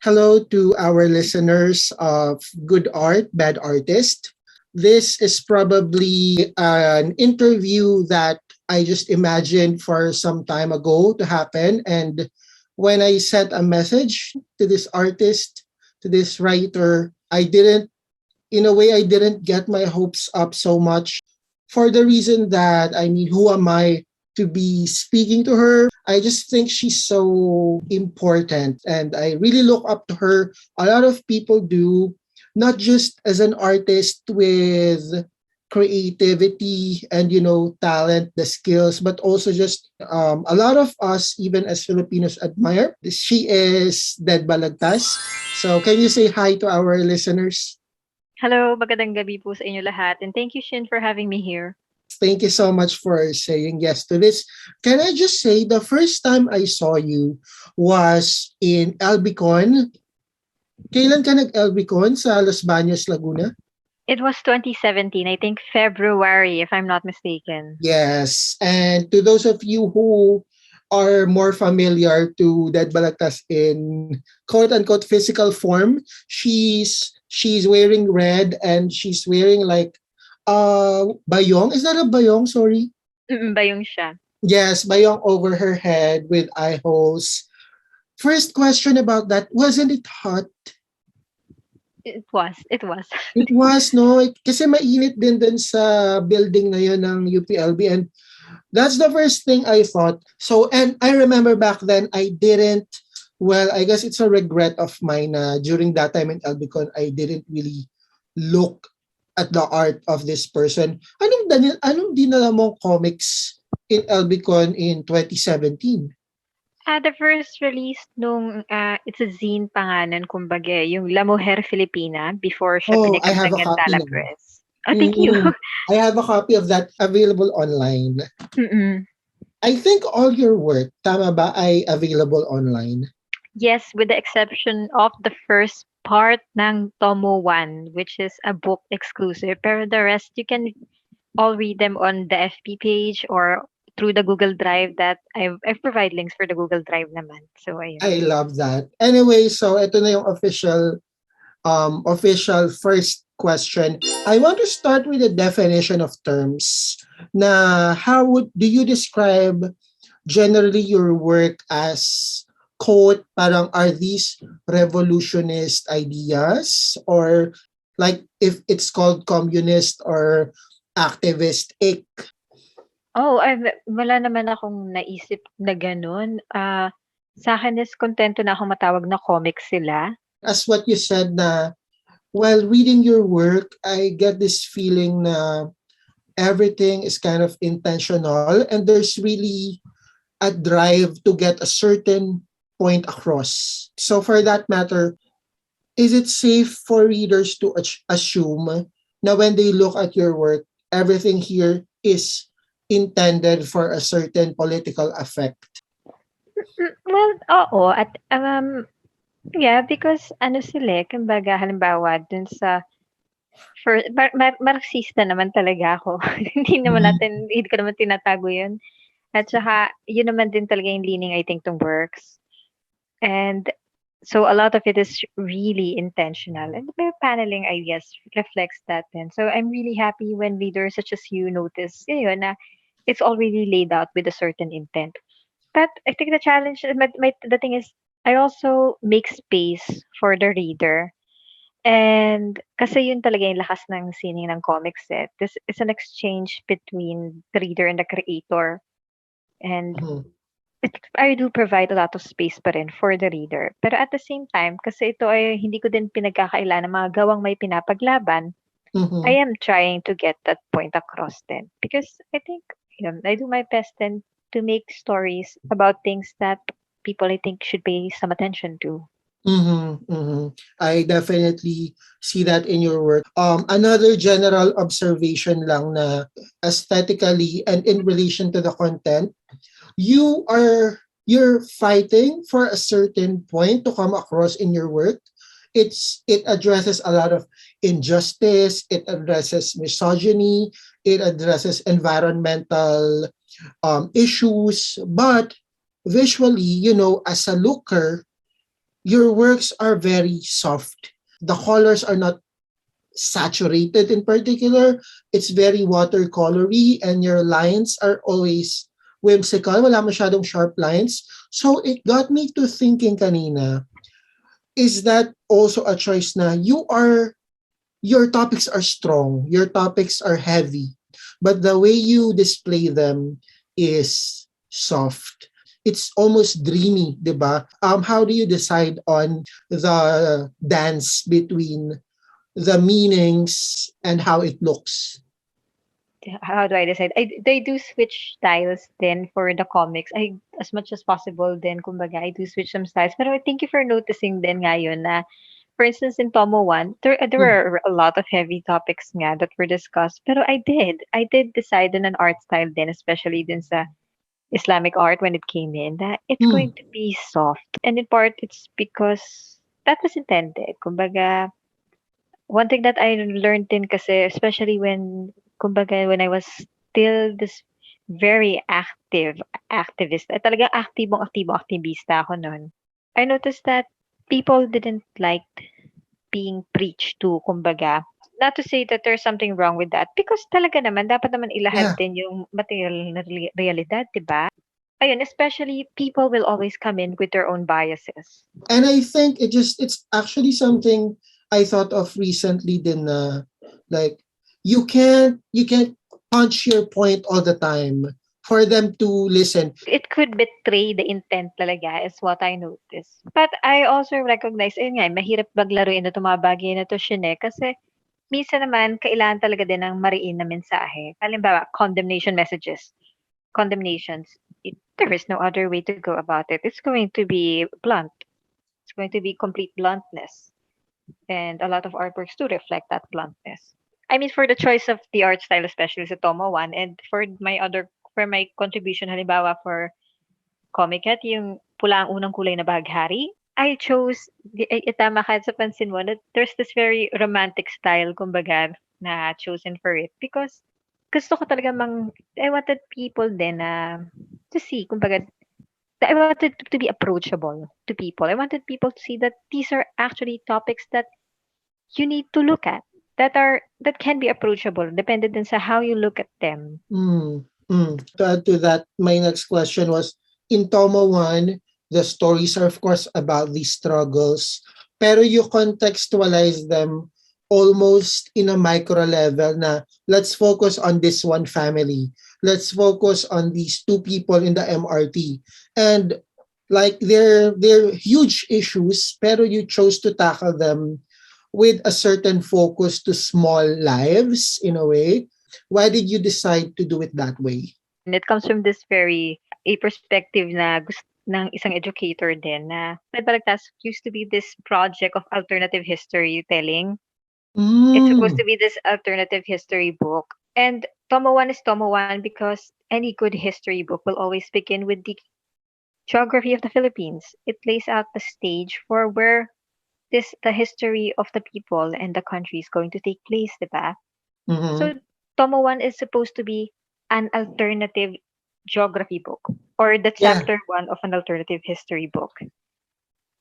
Hello to our listeners of Good Art, Bad Artist. This is probably an interview that I just imagined for some time ago to happen. And when I sent a message to this artist, to this writer, in a way, I didn't get my hopes up so much for the reason that, who am I to be speaking to her? I just think she's so important and I really look up to her. A lot of people do, not just as an artist with creativity and talent, the skills, but also just a lot of us, even as Filipinos, admire. She is Dead Balagtas. So can you say hi to our listeners? Hello, magandang gabi po sa inyo lahat, and thank you, Shin, for having me here. Thank you so much for saying yes to this. Can I just say the first time I saw you was in Albicon. Kailan ka nag-Albicon sa Los Baños, Laguna? It was 2017, I think February, if I'm not mistaken. Yes. And to those of you who are more familiar to Dead Balagtas in quote unquote physical form, she's wearing red and she's wearing like bayong. Is that a bayong? Sorry. Bayong siya. Yes, bayong over her head with eye holes. First question about that, wasn't it hot? It was. It was, no? Kasi mainit din dun sa building na yun ng UPLB and that's the first thing I thought. So, and I remember back then, I guess it's a regret of mine na during that time in Albicon, I didn't really look at the art of this person. Anong dinala mong comics in Albicon in 2017? The first release it's a zine pangalan, kumbaga, yung La Mujer Filipina, before siya Oh, I have a pinagdagdagan copy now. Press. Oh, thank you. I have a copy of that available online. Mm-mm. I think all your work, tama ba, ay available online? Yes, with the exception of the first part ng Tomo 1, which is a book exclusive. Pero the rest, you can all read them on the FB page or through the Google Drive that I've provide links for the Google Drive naman. So ayun. I love that. Anyway, so ito na yung official first question. I want to start with the definition of terms. Na how do you describe generally your work as quote, parang are these revolutionist ideas or like if it's called communist or activist ick? Oh, wala naman akong naisip na gano'n. Sa akin is kontento na akong matawag na comics sila. As what you said na while reading your work, I get this feeling na everything is kind of intentional and there's really a drive to get a certain point across. So for that matter, is it safe for readers to assume na when they look at your work, everything here is intended for a certain political effect? Well, oo, at yeah, because ano sila, kumbaga halimbawa dun sa Marxista naman talaga ako. Hindi ko naman tinatago 'yun. At saka yun naman din talaga yung leaning I think ng works. And so a lot of it is really intentional. And the paneling, I guess, reflects that then. So I'm really happy when readers such as you notice yun, na it's already laid out with a certain intent. But I think the challenge, the thing is, I also make space for the reader. And kasi yun talaga yung lakas ng sining ng comics eh. This is an exchange between the reader and the creator. And Mhm. I do provide a lot of space pa rin for the reader. Pero at the same time, kasi ito ay hindi ko din pinagkakailan ng mga gawang may pinapaglaban, I Mhm. am trying to get that point across then. Because I think, I do my best then to make stories about things that people I think should pay some attention to. Mm-hmm, mm-hmm. I definitely see that in your work. Another general observation lang na aesthetically and in relation to the content, you're fighting for a certain point to come across in your work. It addresses a lot of injustice, it addresses misogyny, it addresses environmental issues, but visually, as a looker, your works are very soft. The colors are not saturated in particular. It's very watercolory and your lines are always whimsical. Wala masyadong sharp lines. So it got me to thinking kanina, is that also a choice na your topics are strong, your topics are heavy, but the way you display them is soft. It's almost dreamy, di ba? How do you decide on the dance between the meanings and how it looks? How do I decide? They do switch styles then for the comics. I as much as possible then kumbaga I do switch some styles. Pero thank you for noticing then ngayon na for instance in Tomo 1, there Mm, were a lot of heavy topics nga that were discussed. Pero I did decide on an art style then, especially din sa Islamic art when it came in, that it's going mm, to be soft. And in part it's because that was intended. Kumbaga, one thing that I learned din kasi, especially kumbaga, when I was still this very activist, talagang aktibista ako noon. I noticed that people didn't like being preached to, kumbaga. Not to say that there's something wrong with that, because talaga naman, dapat naman ilahad yeah. din yung material na realidad, di ba? Ayun, especially people will always come in with their own biases. And I think it's actually something I thought of recently din na like you can't punch your point all the time for them to listen. It could betray the intent talaga is what I noticed. But I also recognize, ayun nga, mahirap maglaruin na itong mga bagay na to, Shine, kasi minsan naman, kailangan talaga din ng mariin na mensahe. Halimbawa, condemnation messages, condemnations. There is no other way to go about it. It's going to be blunt. It's going to be complete bluntness. And a lot of artworks do reflect that bluntness. I mean, for the choice of the art style, especially sa Tomo 1, and for my contribution, halimbawa, for Comic Cat, yung pula ang unang kulay na bahaghari, I chose, tama ka sa pansin mo, that there's this very romantic style, kumbaga, na chosen for it. Because gusto ko talaga I wanted people then to see, kumbaga, I wanted to be approachable to people. I wanted people to see that these are actually topics that you need to look at, that can be approachable, depending din sa how you look at them. To add to that, my next question was, in Tomo 1, the stories are of course about these struggles, pero you contextualize them almost in a micro level na let's focus on this one family. Let's focus on these two people in the MRT. And like they're huge issues, pero you chose to tackle them with a certain focus to small lives in a way. Why did you decide to do it that way? And it comes from this very a perspective na ng isang educator din na Dead Balagtas used to be this project of alternative history telling. It's supposed Mm, to be this alternative history book. And Tomo 1 is Tomo 1 because any good history book will always begin with the geography of the Philippines. It lays out the stage for where the history of the people and the country is going to take place, diba? mm-hmm. So Tomo 1 is supposed to be an alternative geography book or the Yeah. chapter 1 of an alternative history book.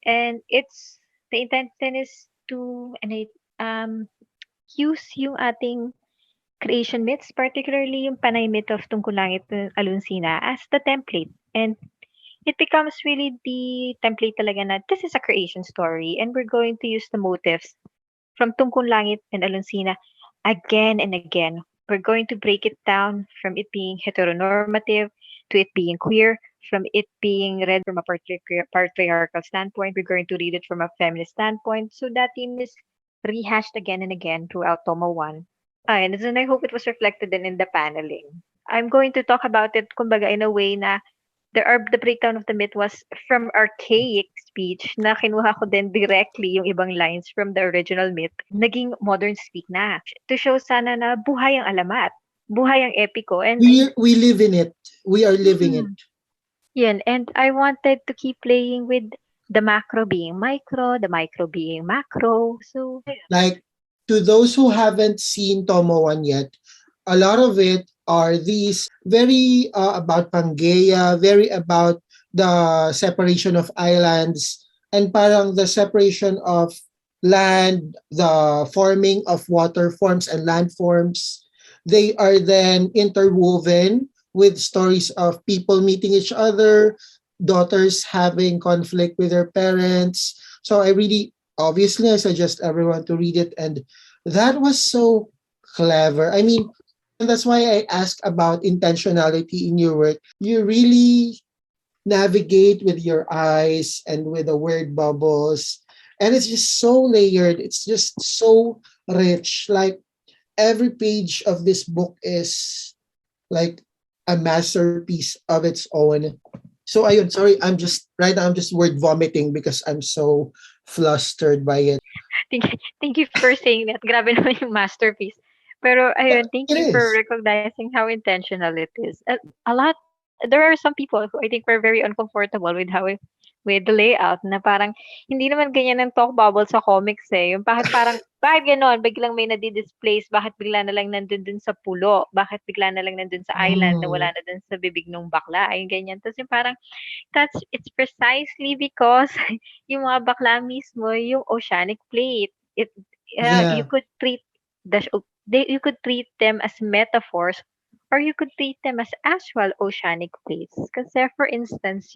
And it's the intent then is to use yung ating creation myths, particularly yung Panay myth of Tungkol Langit ng Alunsina as the template. And it becomes really the template talaga na this is a creation story and we're going to use the motifs from Tungkol Langit and Alunsina again and again. We're going to break it down from it being heteronormative to it being queer, from it being read from a patriarchal standpoint. We're going to read it from a feminist standpoint. So that theme is rehashed again and again throughout Tomo 1. And I hope it was reflected in the paneling. I'm going to talk about it, kumbaga, in a way na the breakdown of the myth was from archaic speech na kinuha ko din directly yung ibang lines from the original myth, naging modern speak na. To show sana na buhay ang alamat, buhay ang epiko, and We live in it. We are living it. mm, yun. And I wanted to keep playing with the macro being micro, the micro being macro. So, Like, to those who haven't seen Tomo 1 yet, a lot of it are these very about Pangea, very about the separation of islands and parang the separation of land, the forming of water forms and landforms, they are then interwoven with stories of people meeting each other, daughters having conflict with their parents. So I really, obviously, I suggest everyone to read it. And that was so clever. I mean, and that's why I ask about intentionality in your work. You really navigate with your eyes and with the word bubbles. And it's just so layered. It's just so rich. Like every page of this book is like a masterpiece of its own. So ayun, sorry, I'm just right now I'm just word vomiting because I'm so flustered by it. Thank, thank you for saying that. Grabe naman yung masterpiece. Pero ayun, thank It you for is. recognizing how intentional it is. A lot, there are some people who I think were very uncomfortable with with the layout na parang hindi naman ganyan ang talk bubble sa comics eh. Yung bakit ganon, biglang may nadi-displace, bakit bigla na lang nandun dun sa pulo, bakit bigla na lang nandun sa island na wala Mm, na dun sa bibig ng bakla, ay ganyan. Tapos yung parang it's precisely because yung mga bakla mismo yung oceanic plate. You yeah. could treat you could treat them as metaphors or you could treat them as actual oceanic plates. Kasi for instance,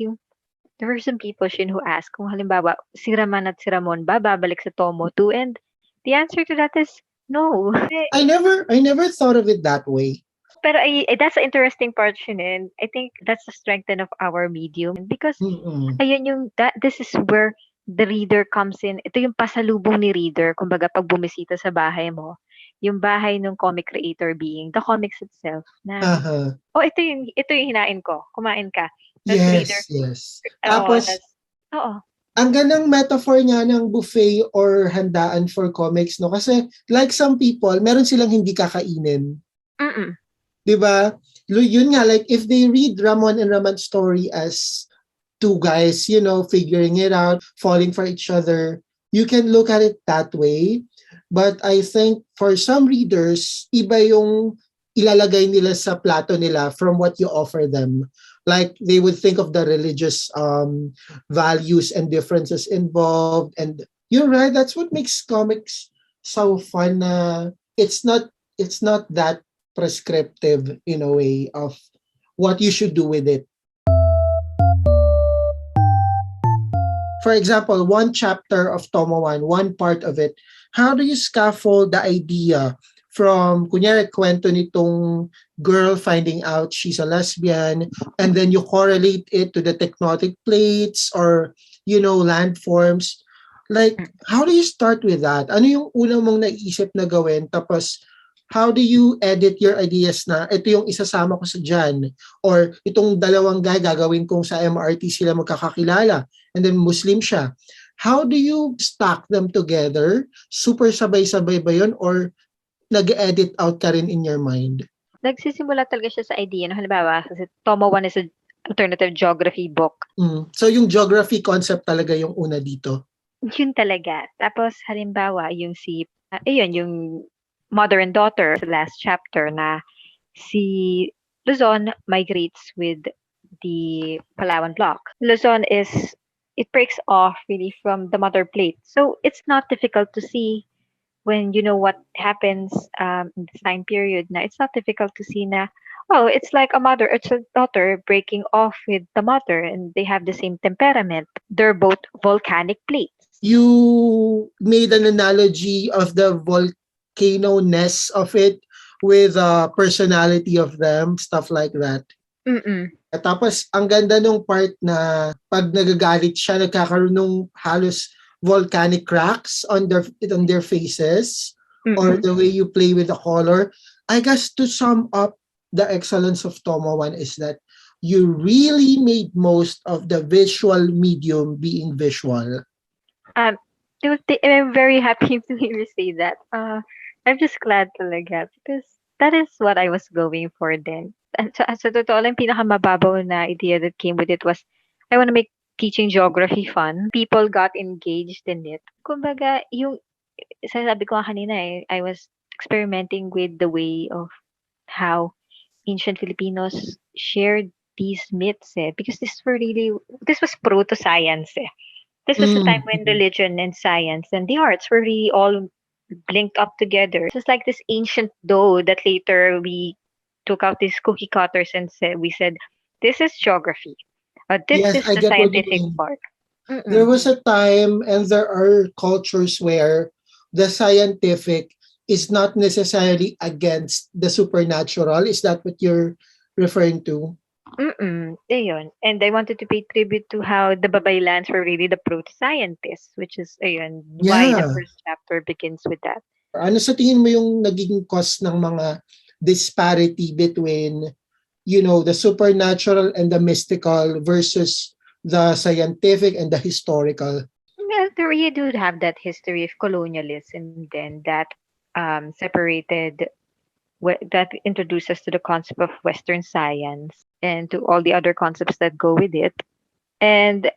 there were some people Shin who ask kung halimbawa si Raman at si Ramon ba babalik sa Tomo 2 and the answer to that is no. I never thought of it that way. Pero that's the interesting part Shin and I think that's the strength then of our medium because Mm-mm. ayun this is where the reader comes in. Ito yung pasalubong ni reader, kumbaga pag bumisita sa bahay mo, yung bahay ng comic creator being the comics itself na, Uh-huh. oh, ito yung hinain ko, kumain ka. Tapos reader, Yes, yes. oo, Tapos, oo, ang gandang metaphor nga ng buffet or handaan for comics, no? Kasi like some people, meron silang hindi kakainin. mm, 'Di ba? Yun nga, like if they read Ramon and Raman's story as two guys, figuring it out, falling for each other, you can look at it that way. But I think for some readers, iba yung ilalagay nila sa plato nila from what you offer them. Like they would think of the religious values and differences involved. And you're right, that's what makes comics so fun. It's not that prescriptive in a way of what you should do with it. For example, one chapter of Tomo 1, one part of it, how do you scaffold the idea from, kunyari, kwento nitong girl finding out she's a lesbian, and then you correlate it to the tectonic plates or, landforms. Like, mm. how do you start with that? Ano yung unang mong naisip na gawin? Tapos, how do you edit your ideas na ito yung isasama ko sa dyan? Or itong dalawang guy gagawin kong sa MRT sila magkakakilala and then Muslim siya. How do you stack them together? Super sabay-sabay ba yun or nag-edit out ka rin in your mind? Nagsisimula talaga siya sa idea, no? Halimbawa, kasi Tomo 1 is an alternative geography book. So yung geography concept talaga yung una dito. Yun talaga. Tapos, halimbawa, yung mother and daughter sa last chapter na si Luzon migrates with the Palawan block. It breaks off really from the mother plate. So it's not difficult to see when you know what happens in this time period na it's not difficult to see na, oh, it's like it's a daughter breaking off with the mother and they have the same temperament. They're both volcanic plates. You made an analogy of the volcano-ness of it with the personality of them, stuff like that. Mm-mm. At tapos, ang ganda nung part na pag nagagalit siya, nagkakaroon ng halos volcanic cracks on their faces or Mm-mm. the way you play with the color. I guess to sum up the excellence of Tomo 1 is that you really made most of the visual medium being visual. Um, I'm very happy to hear you say that. I'm just glad talaga because that is what I was going for then. And sa totoo lang, pinakamababaw na idea that came with it was, I want to make teaching geography fun. People got engaged in it. Kumbaga, sabi ko nga kanina I was experimenting with the way of how ancient Filipinos shared these myths because this was proto-science This was a time when Mm. religion and science and the arts were really all linked up together. This is like this ancient dough that later we took out these cookie cutters and said, this is geography. This Yes, is I the get what you scientific mean. part. There Mm-mm. was a time, and there are cultures where the scientific is not necessarily against the supernatural. Is that what you're referring to? Mm-mm. Ayun. And I wanted to pay tribute to how the Babaylans were really the proto-scientists, which is, ayun, why the Yeah. first chapter begins with that. Ano sa tingin mo yung naging cause ng mga disparity between, you know, the supernatural and the mystical versus the scientific and the historical? Well, there you do have that history of colonialism then that separated, that introduces to the concept of Western science and to all the other concepts that go with it. And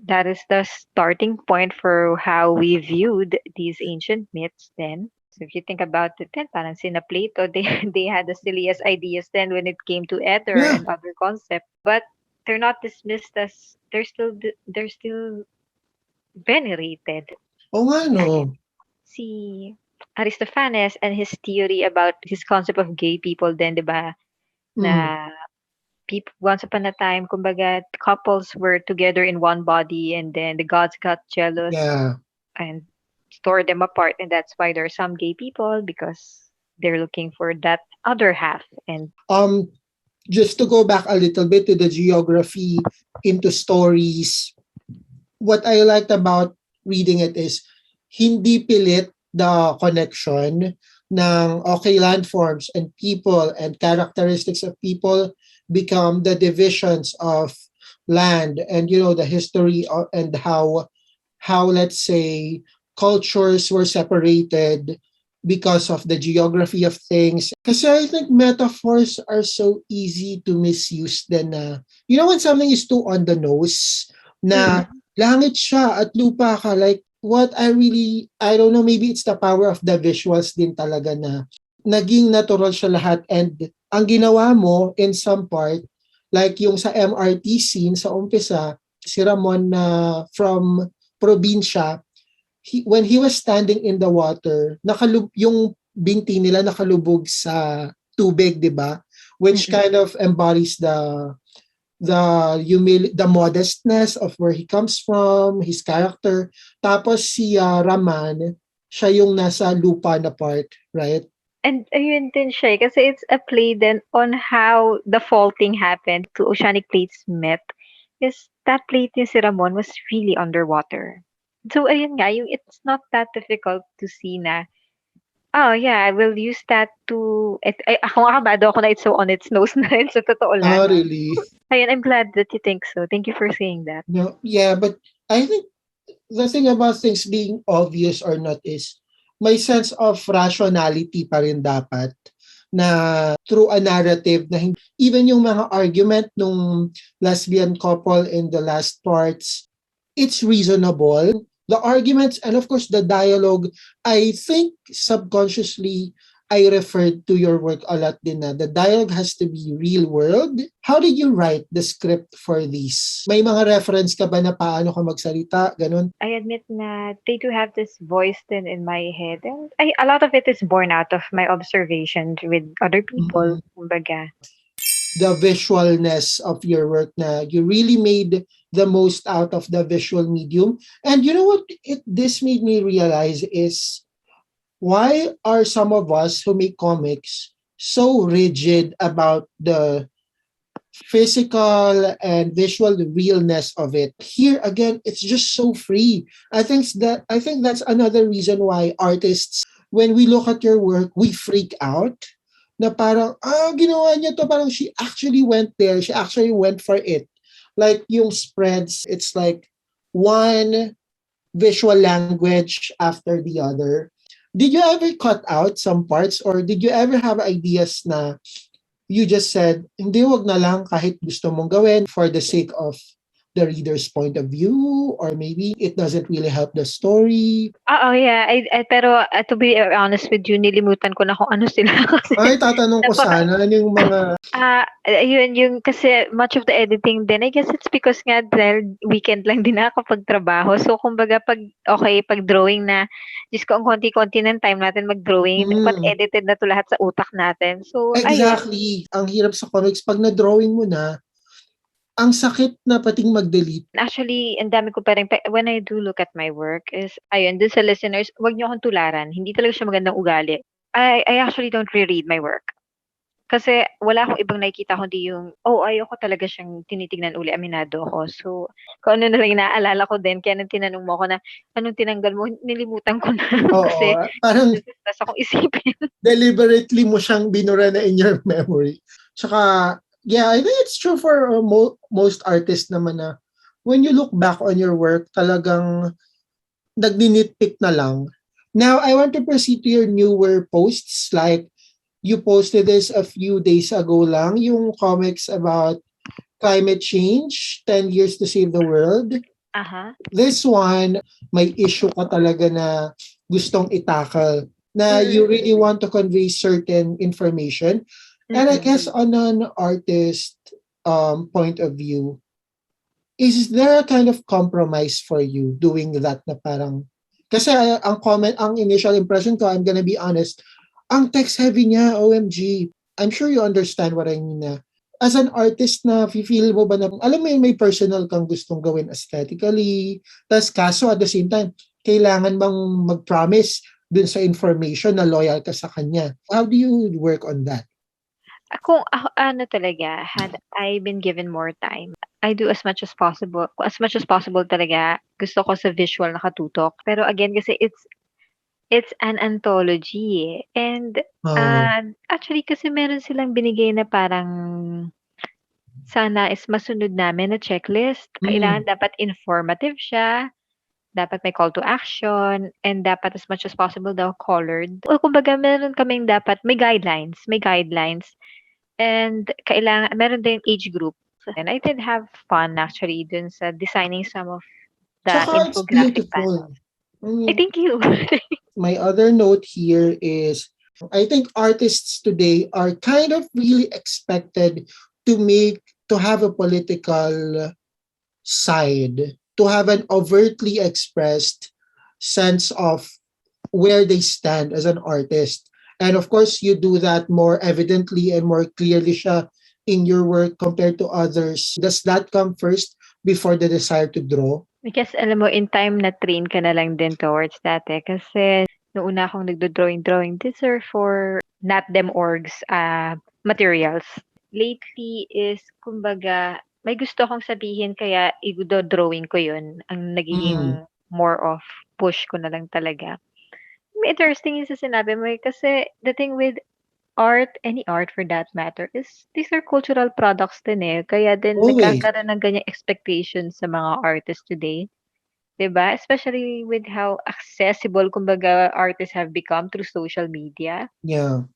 that is the starting point for how we viewed these ancient myths then. So if you think about it then, parang sina Plato, they, they had the silliest ideas then when it came to ether Yeah. and other concepts. But they're not dismissed as, they're still venerated. O nga no. Ayan. Si Aristophanes and his theory about his concept of gay people then, di ba? Mm. Na people once upon a time, kumbaga, couples were together in one body and then the gods got jealous Yeah. and tore them apart, and that's why there are some gay people because they're looking for that other half. And Um, just to go back a little bit to the geography into stories, what I liked about reading it is hindi pilit the connection ng okay landforms and people and characteristics of people become the divisions of land, and you know the history and how let's say cultures were separated because of the geography of things. Kasi I think metaphors are so easy to misuse then na, you know when something is too on the nose, na mm, langit siya at lupa ka, like what I don't know, maybe it's the power of the visuals din talaga na naging natural siya lahat, and ang ginawa mo in some part, like yung sa MRT scene sa umpisa, si Ramon na from probinsya, when he was standing in the water, yung binti nila nakalubog sa tubig, 'di ba? Which mm, kind of embodies the modestness of where he comes from, his character. Tapos si Raman, siya yung nasa lupa na part, right? and ayun din siya, kasi it's a play then on how the faulting happened to oceanic plates met. Because that plate ni si Ramon was really underwater. So ayun nga, yung it's not that difficult to see na, oh yeah, I will use that to, ako nga kabado ako na it's so on its nose na rin sa totoo lang. Really? Ayun, I'm glad that you think so. Thank you for saying that. No, yeah, but I think the thing about things being obvious or not is may sense of rationality pa rin dapat na through a narrative na even yung mga argument nung lesbian couple in the last parts, it's reasonable. The arguments and of course the dialogue, I think subconsciously I referred to your work a lot din na the dialogue has to be real world. How did you write the script for these? May mga reference ka ba na paano ka magsalita? Ganun? I admit na they do have this voice then in my head. And a lot of it is born out of my observations with other people. Mhm. Kumbaga. The visualness of your work na you really made the most out of the visual medium. And you know what this made me realize is why are some of us who make comics so rigid about the physical and visual realness of it? Here again, it's just so free. I think that's another reason why artists, when we look at your work, we freak out. Na parang, ginawa niya to, parang she actually went there, she actually went for it. Like yung spreads, it's like one visual language after the other. Did you ever cut out some parts, or did you ever have ideas na you just said, hindi, wag na lang kahit gusto mong gawin for the sake of the reader's point of view, or maybe it doesn't really help the story. Oo, yeah. Pero to be honest with you, nilimutan ko na kung ano sila kasi Ay, tatanong ko napaka sana, ano yung mga... ayun yung kasi much of the editing din, I guess it's because nga dahil weekend lang din nakakapagtrabaho. So kumbaga pag drawing na, Diyos ko ang konti-konti ng time natin mag-drawing, dapat Hmm, edited na 'to lahat sa utak natin. So ayun, exactly. Ang hirap sa comics, pag na-drawing mo na, ang sakit na pating mag-delete. actually ang dami ko pa rin when I do look at my work is ayun dun sa listeners, 'wag niyo akong tularan, hindi talaga siya magandang ugali. I actually don't reread my work. Kasi wala akong ibang nakikita kundi yung, ayoko talaga siyang tinitignan uli, aminado ako. So, kung ano na lang yung naaalala ko din kaya nung tinanong mo ako na, "Anong tinanggal mo?" Nilimutan ko na kasi Oo, parang nasa akong isipin. deliberately mo siyang binura na in your memory. Tsaka, yeah, I think it's true for most artists naman na when you look back on your work, talagang nagninitpick na lang. Now, I want to proceed to your newer posts. Like, you posted this a few days ago lang, yung comics about climate change, 10 years to save the world. Aha. This one, may issue ka talaga na gustong itakal, na you Mm, really want to convey certain information. And I mm. guess on an artist point of view, is there a kind of compromise for you doing that na parang, kasi ang initial impression ko, I'm gonna be honest, ang text heavy niya, OMG. I'm sure you understand what I mean na. As an artist na feel mo ba na, alam mo yun, may personal kang gustong gawin aesthetically, tas kaso at the same time, kailangan bang mag-promise dun sa information na loyal ka sa kanya. How do you work on that? Kung ano talaga, had I been given more time, I do as much as possible. As much as possible talaga, gusto ko sa visual nakatutok. Pero again, kasi it's an anthology, eh. And, Oh. actually kasi meron silang binigay na parang sana is masunod namin na checklist. Mm. Kailangan dapat informative siya, dapat may call to action, and dapat as much as possible daw colored. O kumbaga meron kaming dapat may guidelines. And kailangan meron din age group. And I did have fun actually dun sa designing some of the Tsaka it's infographic beautiful. panels. I Ay, mean, thank you. my other note here is I think artists today are kind of really expected to have a political side, to have an overtly expressed sense of where they stand as an artist. And of course, you do that more evidently and more clearly siya in your work compared to others. Does that come first before the desire to draw? Because alam mo in time na train ka na lang din towards that, eh. Kasi nung una akong nagdo-drawing, these are for not them orgs, materials. Lately is kumbaga may gusto akong sabihin kaya ido-drawing ko yun. Ang Mm. nagiging more of push ko na lang talaga. Interesting yung sa sinabi mo, eh, kasi the thing with art, any art for that matter, is these are cultural products din, eh. Kaya din Always. nagkakaroon ng ganyang expectations sa mga artists today, 'di ba? Especially with how accessible kumbaga artists have become through social media, Yeah.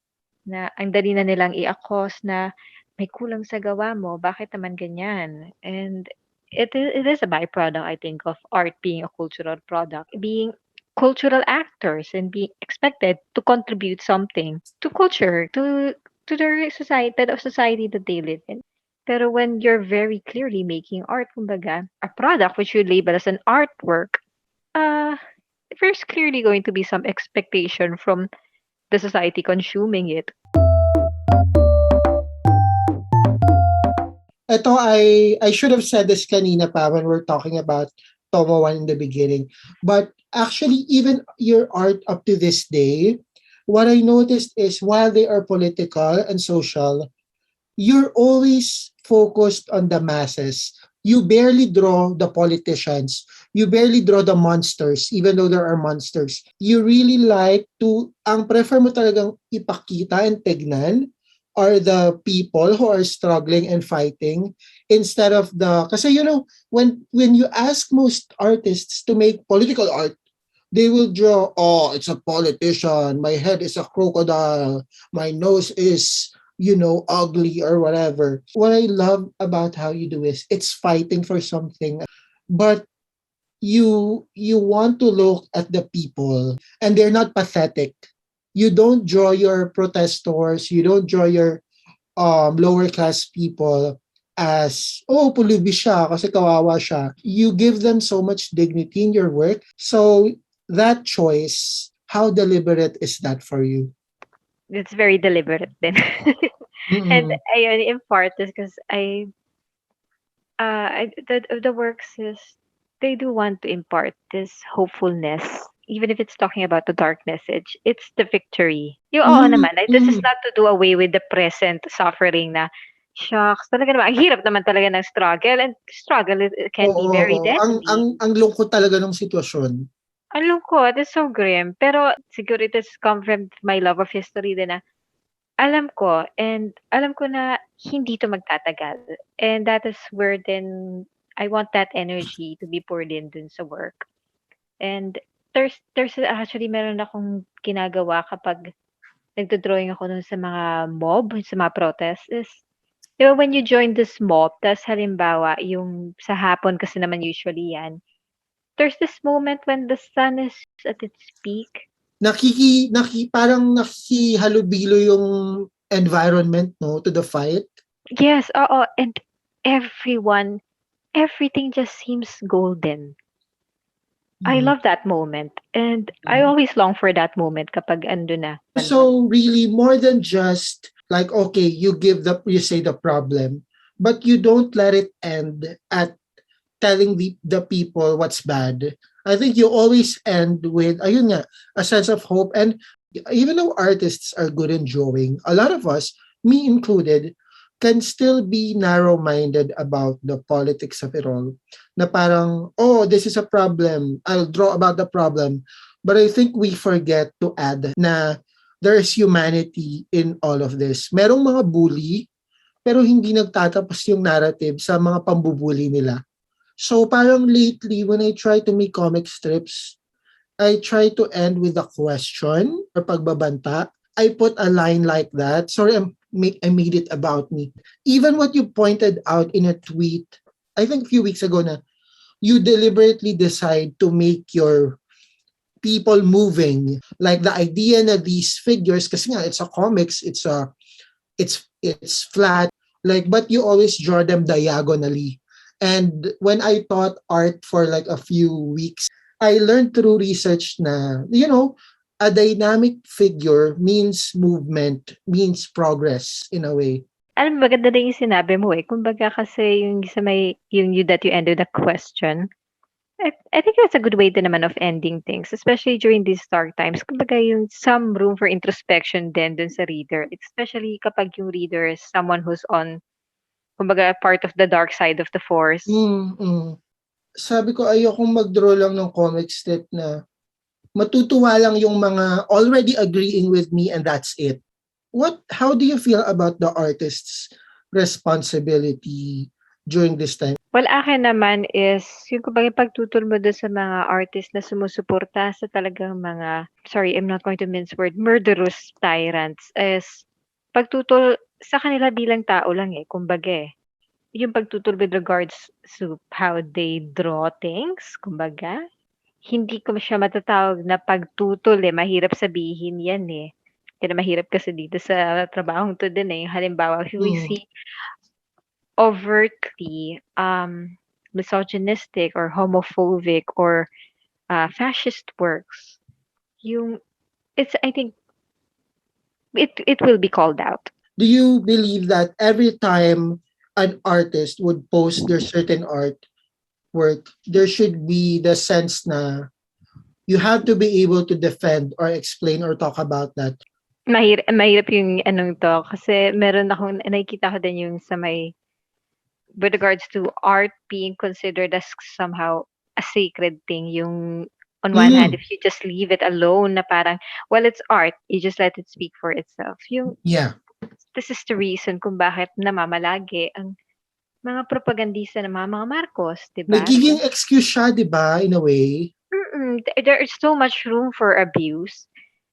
na ang dali na nilang i-accuse na, "May kulang sa gawa mo, bakit naman ganyan?" And it is a byproduct, I think, of art being a cultural product, being cultural actors and being expected to contribute something to culture, to the society that they live in. Pero when you're very clearly making art, kumbaga, a product which you label as an artwork, uh, there's clearly going to be some expectation from the society consuming it. Ito I should have said this kanina pa when we're talking about Tomo 1 in the beginning. But actually, even your art up to this day, what I noticed is while they are political and social, you're always focused on the masses. You barely draw the politicians. You barely draw the monsters, even though there are monsters. You really like to, ang prefer mo talagang ipakita and tignan are the people who are struggling and fighting instead of kasi when you ask most artists to make political art, they will draw, oh, it's a politician, my head is a crocodile, my nose is ugly or whatever. What I love about how you do is it's fighting for something, but you want to look at the people and they're not pathetic. You don't draw your protesters, you don't draw your lower class people as, oh, pulubi siya kasi kawawa siya. You give them so much dignity in your work. So that choice, how deliberate is that for you? It's very deliberate then. And Mm-mm. ayun, in part is because the works is they do want to impart this hopefulness, even if it's talking about the dark message. It's the victory. Yung oo naman, like, this is Mm-mm. not to do away with the present suffering na, shucks, talaga naman, ang hirap naman talaga ng struggle, and struggle it can Oo, be very oo. Ang deadly. ang lungkot talaga ng sitwasyon. Ang lungkot, it's so grim. Pero siguro it has come from my love of history din na alam ko na hindi 'to magtatagal. And that is where then I want that energy to be poured in dun sa work. And there's actually meron akong ginagawa kapag nagdo-drawing ako dun sa mga mob, sa mga protest is, 'di ba when you join this mob, tas halimbawa yung sa hapon kasi naman usually yan, there's this moment when the sun is at its peak. Parang nakikihalubilo yung environment, no, to the fight. Yes, oo, and everyone everything just seems golden. I Mm. love that moment, and I always long for that moment kapag ando na. So really more than just like, okay, you say the problem, but you don't let it end at telling the people what's bad. I think you always end with ayun nga, a sense of hope. And even though artists are good in drawing, a lot of us, me included, can still be narrow-minded about the politics of it all. Na parang, oh, this is a problem. I'll draw about the problem. But I think we forget to add na there is humanity in all of this. Merong mga bully, pero hindi nagtatapos yung narrative sa mga pambubuli nila. So parang lately, when I try to make comic strips, I try to end with a question or pagbabanta. I put a line like that. Sorry, I made it about me. Even what you pointed out in a tweet, I think a few weeks ago na, you deliberately decide to make your people moving. Like the idea na these figures, kasi nga, it's a comics, it's flat, like, but you always draw them diagonally. And when I taught art for like a few weeks, I learned through research na, a dynamic figure means movement, means progress in a way. Alam mo maganda din yung sinabi mo, eh, kumbaga kasi yung sa may yung you that you ended the question, I think that's a good way din naman of ending things, especially during these dark times. Kumbaga yung some room for introspection din dun sa reader, especially kapag yung reader is someone who's on, kumbaga part of the dark side of the force. Mm. Sabi ko ayokong mag-draw lang ng comic strip na matutuwa lang yung mga already agreeing with me and that's it. How do you feel about the artist's responsibility during this time? Well, akin naman is yung kumbaga pagtutol mo dun sa mga artist na sumusuporta sa talagang mga, sorry, I'm not going to mince word, murderous tyrants is pagtutol sa kanila bilang tao lang, eh, kumbaga, eh. Yung pagtutol with regards to how they draw things, kumbaga. Hindi ko siya matatawag na pagtutol, eh, mahirap sabihin yan, eh. Kaya mahirap kasi dito sa trabahong 'to din, eh. Halimbawa, if we Mm. see overtly misogynistic or homophobic or fascist works, yung it's I think it will be called out. Do you believe that every time an artist would post their certain artwork, there should be the sense na you have to be able to defend or explain or talk about that? Mahirap yung anong 'to kasi meron akong nakikita ko din yung sa may with regards to art being considered as somehow a sacred thing, yung on one hand, Mm. if you just leave it alone na parang, well, it's art, you just let it speak for itself. Yung Yeah. this is the reason kung bakit namamalagi ang mga propagandista ng mga Marcos, 'di ba? Nagiging excuse siya, di ba, in a way? There is so much room for abuse.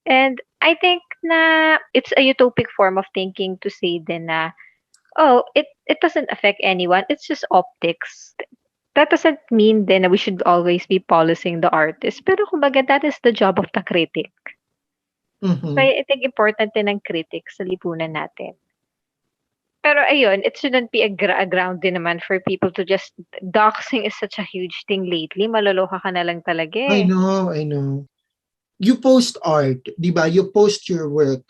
And I think na it's a utopic form of thinking to say din na, oh, it doesn't affect anyone. It's just optics. That doesn't mean then that we should always be policing the artist. Pero kumbaga, that is the job of the critic. So Mhm. I think important din ang critic sa lipunan natin. Pero ayun, it shouldn't be a ground din naman for people to just doxing is such a huge thing lately. Maloloka ka na lang talaga I eh. know, I know. You post art, di ba? You post your work.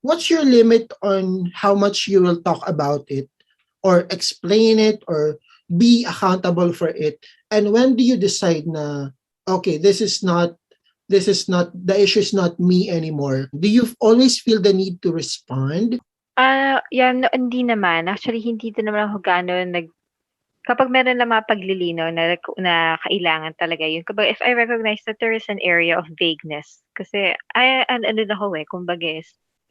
What's your limit on how much you will talk about it or explain it or be accountable for it? And when do you decide na, okay, this is not the issue is not me anymore? Do you always feel the need to respond? Yan, no, hindi naman. Actually, hindi din naman ako gano'n kapag meron lang mga paglilinaw na kailangan talaga yun. Kumbaga, if I recognize that there is an area of vagueness, kasi ano din ako eh, kumbaga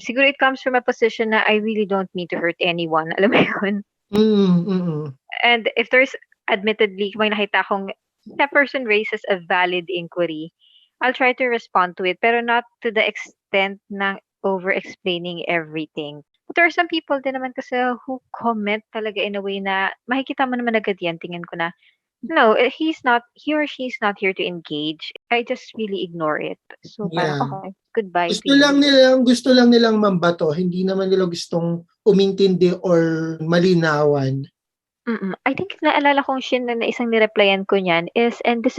siguro it comes from a position na I really don't mean to hurt anyone. Alam mo yun? Mm, mm. And if there's admittedly, kung may nakita akong that person raises a valid inquiry, I'll try to respond to it, pero not to the extent ng over-explaining everything. But there are some people din naman kasi who comment talaga in a way na makikita mo naman agad yan, tingin ko na, no, he or she is not here to engage. I just really ignore it. So parang, Yeah. okay, goodbye to you. Gusto lang nilang mambato, hindi naman nila gustong umintindi or malinawan. I think naalala kong shin na isang nireplyan ko niyan is, and this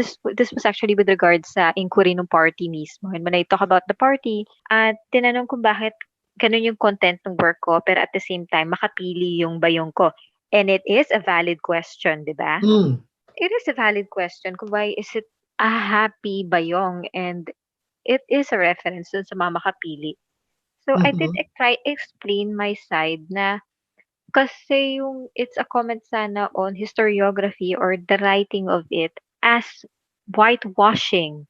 was actually with regards sa inquiry ng party mismo. And when I talk about the party, at tinanong kung bakit ganun yung content ng work ko, pero at the same time, makapili yung bayong ko. And it is a valid question, di ba? Mm. It is a valid question kung why is it a happy bayong, and it is a reference dun sa mga makapili. So I did Mhm. try explain my side na kasi yung it's a comment sana on historiography or the writing of it as whitewashing.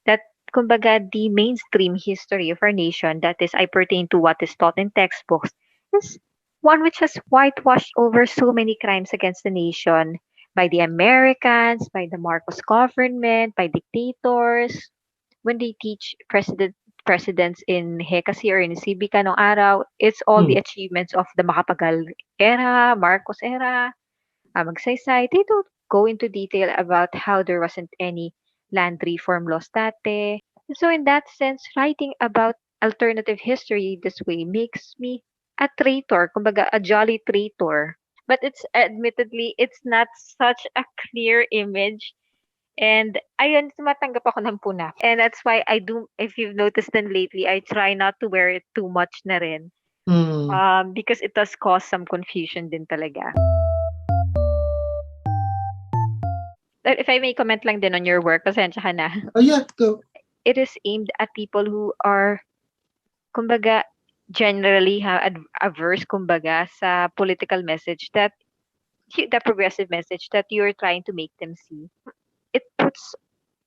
That kumbaga the mainstream history of our nation, that is I pertain to what is taught in textbooks, is one which has whitewashed over so many crimes against the nation by the Americans, by the Marcos government, by dictators, when they teach presidents in Hekasi or in Civica nung araw, it's all the Mm. achievements of the Macapagal era, Marcos era, Magsaysay. They don't go into detail about how there wasn't any land reform laws dati. So in that sense, writing about alternative history this way makes me a traitor, kumbaga a jolly traitor. But it's admittedly, it's not such a clear image. And ayun, tumatanggap ako ng puna. And that's why I do, if you've noticed then lately, I try not to wear it too much na rin. Mm. Because it does cause some confusion din talaga. If I may comment lang din on your work, pasensya ka na. Oh yeah, go. It is aimed at people who are, kumbaga, generally averse, kumbaga, sa political message that, the progressive message that you're trying to make them see. It puts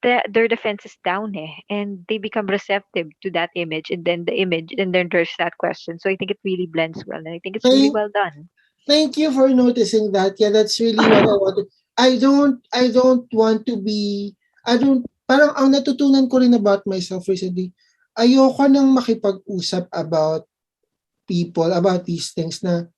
their defenses down and they become receptive to that image, and then the image, and then there's that question. So I think it really blends well, and I think it's really Thank well done. thank you for noticing that. Yeah, that's really what I wanted. I don't want to be I don't parang ang natutunan ko rin about myself recently, ayoko nang makipag-usap about people, about these things na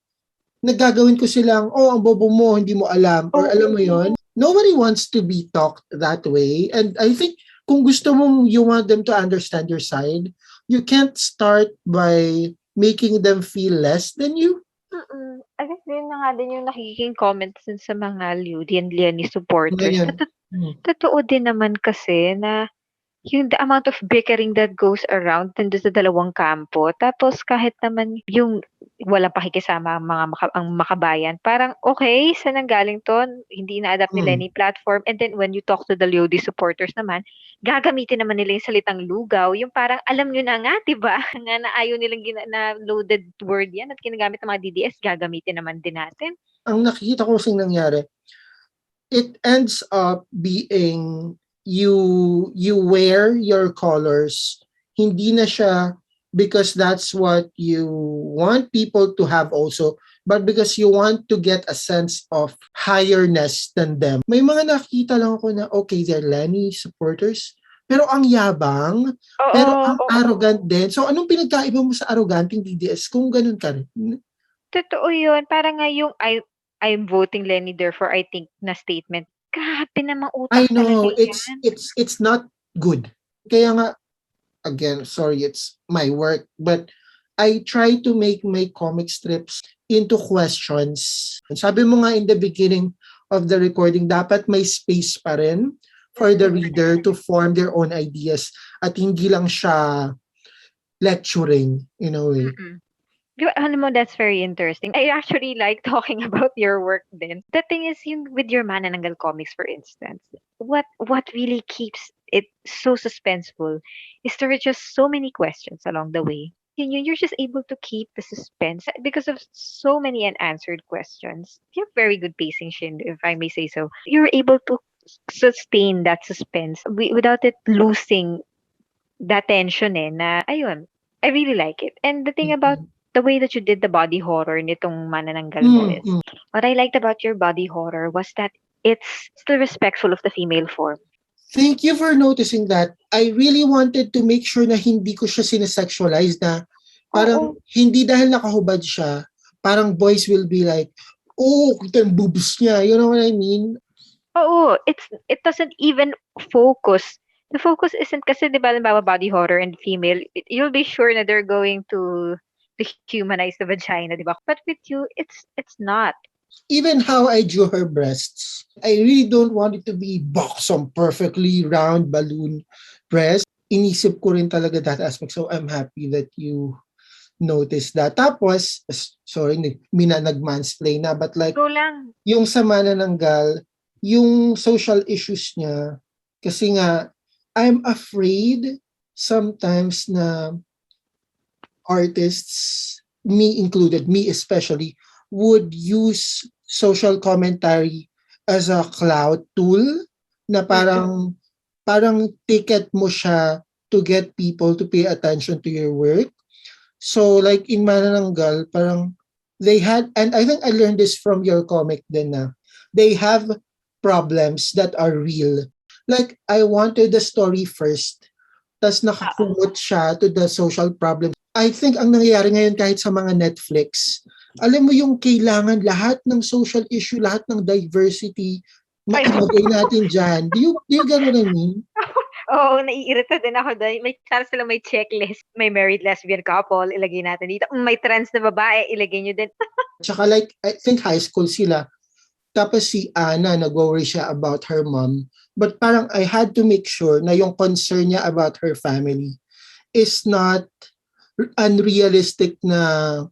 nagagawin ko silang, "Oh, ang bobo mo, hindi mo alam," or alam mo Oo. yon. Nobody wants to be talked that way. And I think kung gusto mong you want them to understand your side, you can't start by making them feel less than you. I guess din na nga din yung nakiking comments dun sa mga Ludi and Liani supporters. Ngayon. Hmm. Totoo din naman kasi na yung the amount of bickering that goes around nandun sa dalawang kampo. Tapos kahit naman yung walang pakikisama ang makabayan, parang okay, saan ang galing to? Hindi na-adapt nila Hmm. ni platform. And then when you talk to the Lodi supporters naman, gagamitin naman nila yung salitang lugaw. Yung parang alam nyo na nga, di ba? Nga na ayaw nilang na loaded word yan at ginagamit ng mga DDS, gagamitin naman din natin. Ang nakikita ko kasing nangyari, it ends up being you wear your colors, hindi na siya because that's what you want people to have also, but because you want to get a sense of higherness than them. May mga nakita lang ako na okay, they're Lenny supporters, pero ang yabang, Oo, pero ang oo. arrogant din. So, anong pinagkaiba mo sa arroganting DDS kung ganun ka rin? Totoo yun. Parang nga yung I'm voting Lenny therefore I think na statement. Grabe namang I utak talaga know, yan. it's not good. Kaya nga, again, sorry, it's my work, but I try to make my comic strips into questions. Sabi mo nga in the beginning of the recording, dapat may space pa rin for the reader to form their own ideas at hindi lang siya lecturing in a way. Mm-mm. Di ba, alam mo, that's very interesting. I actually like talking about your work then. The thing is, yung with your Manananggal comics, for instance, what really keeps it so suspenseful is there are just so many questions along the way. You're just able to keep the suspense because of so many unanswered questions. You have very good pacing, Shin, if I may say so. You're able to sustain that suspense without it losing that tension na, ayun, I really like it. And the thing about the way that you did the body horror nitong Manananggal mo is, what I liked about your body horror was that it's still respectful of the female form. Thank you for noticing that. I really wanted to make sure na hindi ko siya sinesexualize na parang hindi dahil nakahubad siya, parang boys will be like, oh, kita yung boobs niya. You know what I mean? Oo, it doesn't even focus. The focus isn't kasi 'di ba halimbawa body horror and female, you'll be sure na they're going to humanize the vagina, 'di ba? But with you, it's not. Even how I drew her breasts, I really don't want it to be buxom, perfectly round balloon breast. Inisip ko rin talaga that aspect. So I'm happy that you noticed that. Tapos, sorry, nag-mansplain na, but like, Go lang. yung sa Manananggal, yung social issues niya, kasi nga, I'm afraid sometimes na artists, me included, me especially, would use social commentary as a clout tool na parang ticket mo siya to get people to pay attention to your work. So like in Manananggal, parang they had, and I think I learned this from your comic din na, they have problems that are real. Like I wanted the story first, tas nakakumot siya to the social problems. I think ang nangyayari ngayon kahit sa mga Netflix, alam mo yung kailangan lahat ng social issue, lahat ng diversity, mailagay natin dyan. Do you get what I mean? Oo, naiirita din ako doon. May sana sila may checklist. May married lesbian couple, ilagay natin dito. May trans na babae, ilagay nyo din. Tsaka like, I think high school sila. Tapos si Ana, nag-worry siya about her mom. But parang I had to make sure na yung concern niya about her family is not unrealistic na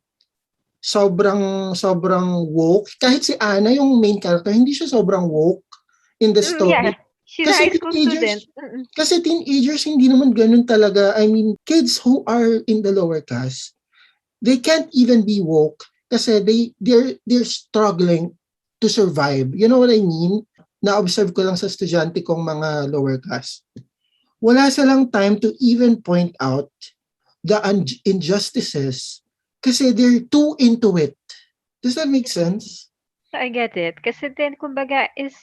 sobrang woke. Kahit si Ana, yung main character, hindi siya sobrang woke in the story. Yeah, she's a high school student. Kasi teenagers, hindi naman ganun talaga. I mean, kids who are in the lower class, they can't even be woke kasi they're struggling to survive. You know what I mean? Na-observe ko lang sa estudyante kong mga lower class. Wala silang time to even point out the injustices kasi they're too into it. Does that make sense? I get it. Kasi then, kumbaga, is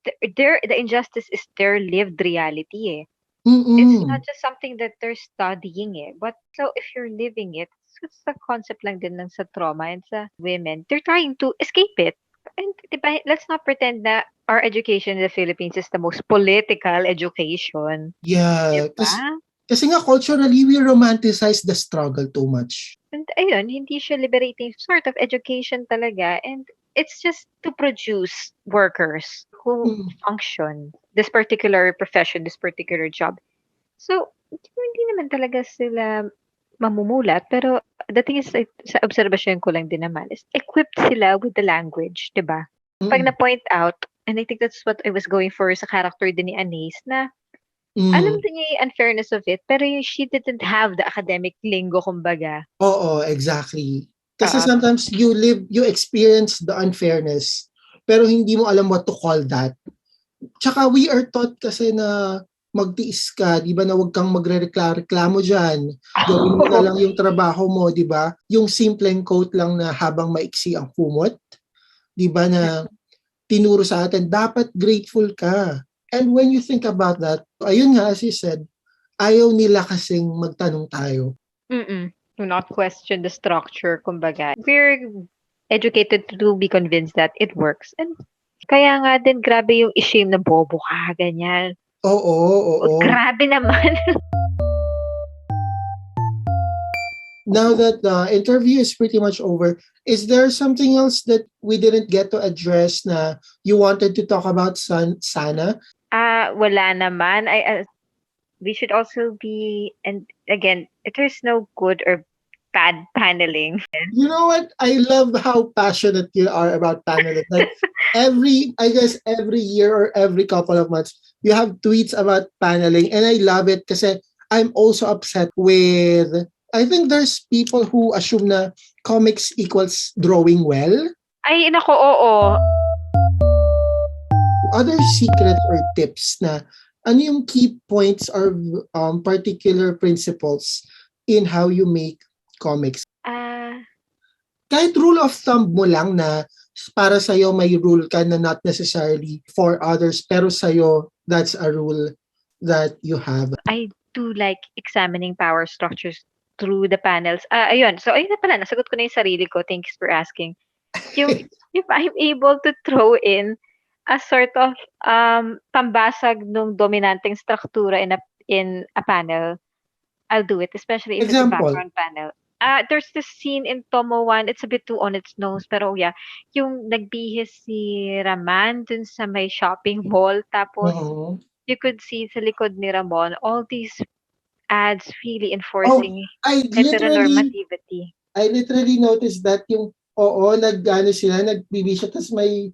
the injustice is their lived reality eh. It's not just something that they're studying eh. But so if you're living it, it's the concept lang din ng sa trauma and sa women. They're trying to escape it. And diba, let's not pretend that our education in the Philippines is the most political education. Yeah. Diba? Kasi nga culturally, we romanticize the struggle too much. And ayun, hindi siya liberating sort of education talaga. And it's just to produce workers who function this particular profession, this particular job. So, hindi naman talaga sila mamumulat. Pero the thing is, sa observation ko lang din naman, is equipped sila with the language, di ba? Pag na-point out, and I think that's what I was going for sa character din ni Anais, na alam din niya yung unfairness of it, pero she didn't have the academic lingo, kumbaga. Oo, exactly. Kasi sometimes you experience the unfairness, pero hindi mo alam what to call that. Tsaka we are taught kasi na magtiis ka, di ba, na huwag kang magre-reklamo dyan. Gawin mo na lang yung trabaho mo, di ba? Yung simpleng quote lang na habang maiksi ang kumot, di ba, na tinuro sa atin, dapat grateful ka. And when you think about that, ayun nga, as you said, ayaw nila kasing magtanong tayo. Do not question the structure, kumbaga. We're educated to be convinced that it works. And kaya nga din, grabe yung i-shame na bobo ka, ganyan. Oo. Grabe naman. Now that the interview is pretty much over, is there something else that we didn't get to address na you wanted to talk about, Sana? Wala naman. We should also be, and again, there's no good or bad paneling. You know what? I love how passionate you are about paneling. Like I guess every year or every couple of months, you have tweets about paneling, and I love it kasi I'm also upset with. I think there's people who assume na comics equals drawing well. Ay, nako, oo. Other secrets or tips na ano yung key points or particular principles in how you make comics? Kahit rule of thumb mo lang na para sa'yo may rule ka na not necessarily for others, pero sa'yo that's a rule that you have. I do like examining power structures through the panels. Ayun. So, ayun na pala. Nasagot ko na yung sarili ko. Thanks for asking. Yung, if I'm able to throw in a sort of pambasag ng dominanteng struktura in a panel, I'll do it, especially if it's a Example. background panel. There's this scene in Tomo 1, it's a bit too on its nose, pero yeah, yung nagbihis si Raman dun sa may shopping mall, tapos you could see sa likod ni Ramon all these ads really enforcing heteronormativity. I literally noticed that yung sila, nagbibisyo, tapos may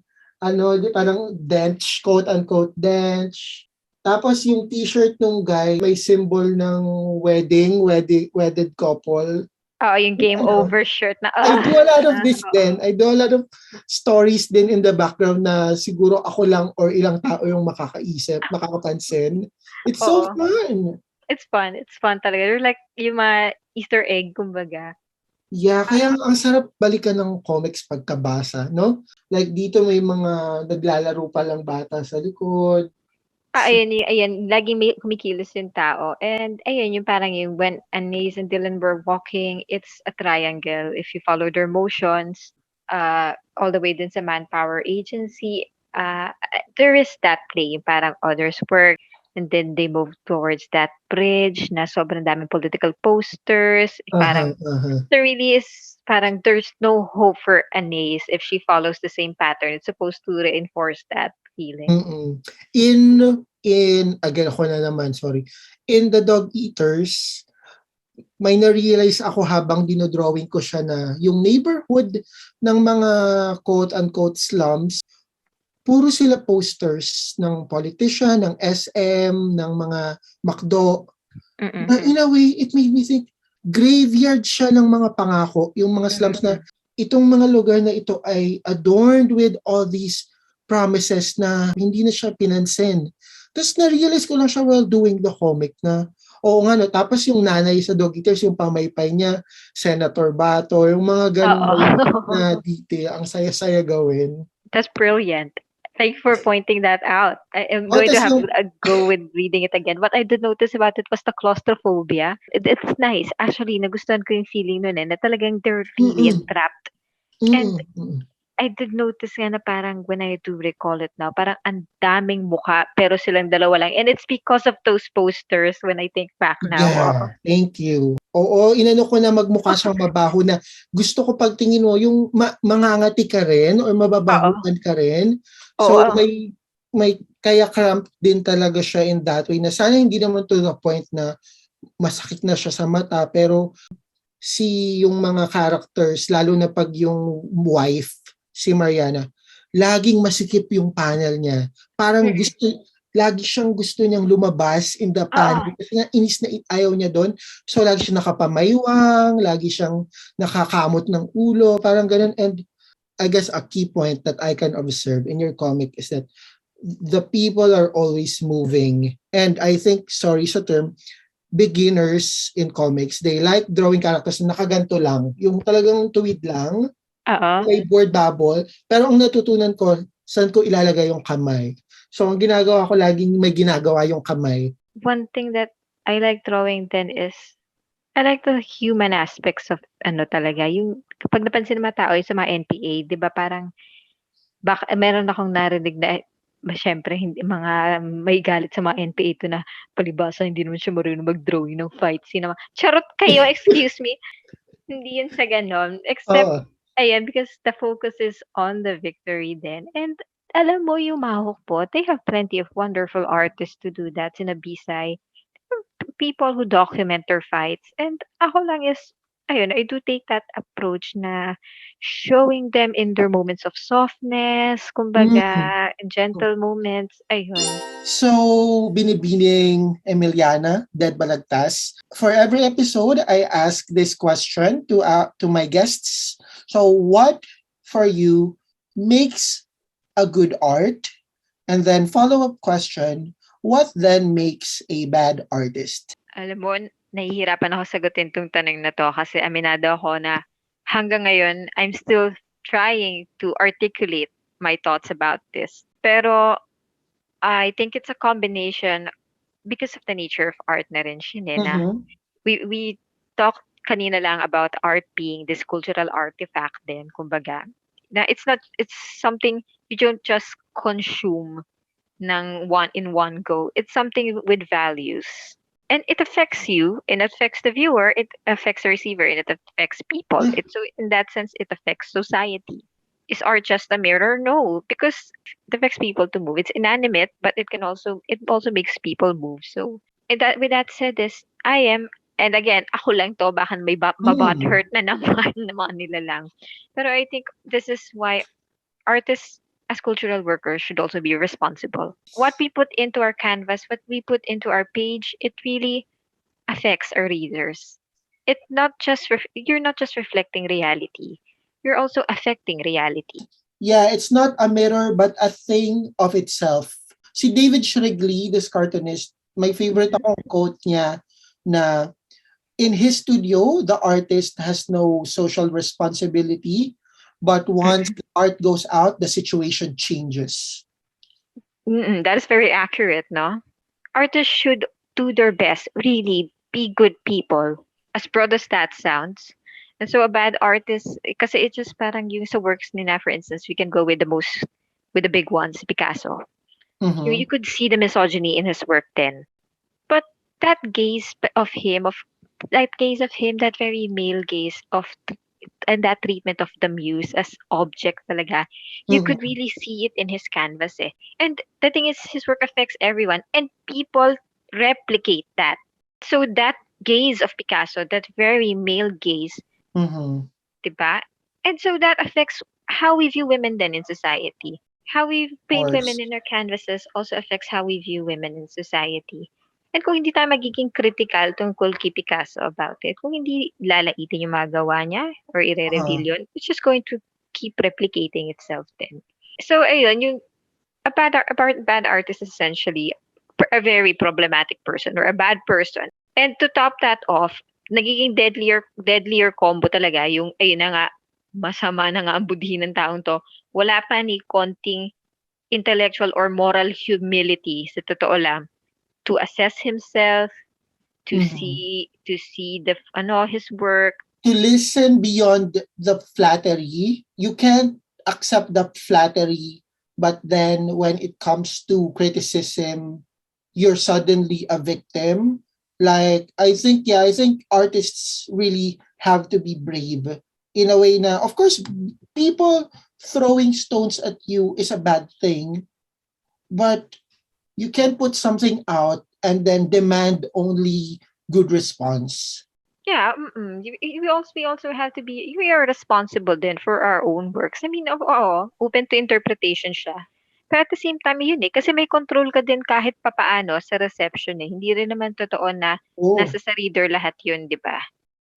parang dench, quote-unquote dench. Tapos yung t-shirt nung guy, may symbol ng wedded couple. Yung game over shirt na. I do a lot of this din. I do a lot of stories din in the background na siguro ako lang or ilang tao yung makakapansin. It's so fun. It's fun. It's fun talaga. You're like yung mga Easter egg, kumbaga. Yeah, kaya ang sarap balikan ng comics pagkabasa, no? Like dito may mga naglalaro pa lang bata sa likod. Ayan, laging may kumikilos yung tao. And ayan, yung parang yung when Anais and Dylan were walking, it's a triangle. If you follow their motions, all the way din sa manpower agency, there is that play, yung parang others work, and then they move towards that bridge na sobrang daming political posters. Parang there really is, parang there's no hope for Anais if she follows the same pattern. It's supposed to reinforce that feeling. In again ako na naman, sorry. In the Dog Eaters, may na-realize ako habang dinodrawing ko siya na yung neighborhood ng mga quote-unquote slums, puro sila posters ng politician, ng SM, ng mga McDo. Na in a way, it made me think, graveyard siya ng mga pangako, yung mga slums na itong mga lugar na ito ay adorned with all these promises na hindi na siya pinansin. Tapos na-realize ko lang siya while doing the comic na, oo nga no, tapos yung nanay sa Dog Eaters, yung pamaypay niya, Senator Bato, yung mga ganun na detail, ang saya-saya gawin. That's brilliant. Thank you for pointing that out. I am going to have a go with reading it again. What I did notice about it was the claustrophobia. It's nice. Actually, nagustuhan ko yung feeling nun na talagang they're really entrapped. And I did notice nga na parang when I do recall it now, parang ang daming mukha pero silang dalawa lang. And it's because of those posters when I think back now. Yeah, thank you. Oo, inano ko na magmukha siyang mabaho na gusto ko pagtingin mo yung mangangati ka rin or mababahuan ka rin. So may kaya cramp din talaga siya in that way na sana hindi naman to the point na masakit na siya sa mata, pero yung mga characters, lalo na pag yung wife, si Mariana, laging masikip yung panel niya. Parang lagi siyang gusto niyang lumabas in the panel. Kasi nga, inis na ayaw niya doon. So, lagi siyang nakapamayuang, lagi siyang nakakamot ng ulo, parang ganun. And I guess a key point that I can observe in your comic is that the people are always moving. And I think, sorry sa term, beginners in comics, they like drawing characters na nakaganto lang. Yung talagang tuwid lang, may board bubble. Pero ang natutunan ko, saan ko ilalagay yung kamay. So, ang ginagawa ko laging may ginagawa yung kamay. One thing that I like drawing then is I like the human aspects of ano talaga, yung kapag napansin ng mga tao yung sa mga NPA, 'di ba parang meron akong narinig na siyempre hindi mga may galit sa mga NPA 'to na palibhasa hindi naman siya marunong mag-drawing ng fight scene naman. Charot kayo, excuse me. Hindi yun sa gano'n, except Oo. ayan, because the focus is on the victory then. And alam mo yung Mahok po, they have plenty of wonderful artists to do that, sina Bisay, people who document their fights. And ako lang is, ayun, I do take that approach na showing them in their moments of softness, Mm. kumbaga, gentle moments, ayun. So, binibining Emiliana, Dead Balagtas. For every episode, I ask this question to my guests. So, what for you makes a good art? And then follow-up question, what then makes a bad artist? Alam mo, nahihirapan ako sagutin 'tong tanong na 'to kasi aminado ako na hanggang ngayon, I'm still trying to articulate my thoughts about this. Pero I think it's a combination because of the nature of art na rin siya, eh, na Mm-hmm. we talked kanina lang about art being this cultural artifact din, kumbaga. Na it's something you don't just consume ng one go. It's something with values. And it affects you, and it affects the viewer, it affects the receiver, and it affects people. Yeah. It so in that sense, it affects society. Is art just a mirror? No, because it affects people to move. It's inanimate, but it also makes people move. So with that said, is I am, and again, ako lang to, baka may Mm. hurt na naman ng mga nila lang. Pero I think this is why artists as cultural workers should also be responsible. What we put into our canvas, what we put into our page, it really affects our readers. You're not just reflecting reality. You're also affecting reality. Yeah, it's not a mirror but a thing of itself. Si David Shrigley, this cartoonist, my favorite Mhm. akong quote niya na in his studio, the artist has no social responsibility, but once Mm-mm. the art goes out, the situation changes. Mm-mm. That is very accurate, no? Artists should do their best, really be good people, as broad as that sounds. And so a bad artist, kasi it's just parang yung sa works nila, for instance, we can go with the big ones, Picasso. You Mhm. could see the misogyny in his work then. But that gaze of him, that very male gaze and that treatment of the muse as object talaga, you could Mhm. really see it in his canvas eh. And the thing is, his work affects everyone and people replicate that. So that gaze of Picasso, that very male gaze, Mhm. 'di ba? And so that affects how we view women then in society. How we Of paint women course. in our canvases also affects how we view women in society. And kung hindi tayo magiging critical tungkol kay Picasso about it, kung hindi lalaitin yung mga gawa niya or Uh-huh. ire-reveal yun, it's just going to keep replicating itself then. So ayun, yung a bad artist is essentially a very problematic person or a bad person. And to top that off, nagiging deadlier combo talaga yung ayun na nga, masama na nga ang budhi ng taong 'to. Wala pa ni konting intellectual or moral humility sa totoo lang to assess himself, Mhm. to see his work. To listen beyond the flattery, you can't accept the flattery, but then when it comes to criticism, you're suddenly a victim. Like, I think artists really have to be brave in a way na, of course, people throwing stones at you is a bad thing, but you can put something out and then demand only good response. Yeah, we also have to be we are responsible then for our own works. I mean, oo, open to interpretation siya. Pero at the same time, yun eh, kasi may control ka din kahit papaano sa reception eh. Hindi rin naman totoo na Oh, nasa sa reader lahat yun, di ba?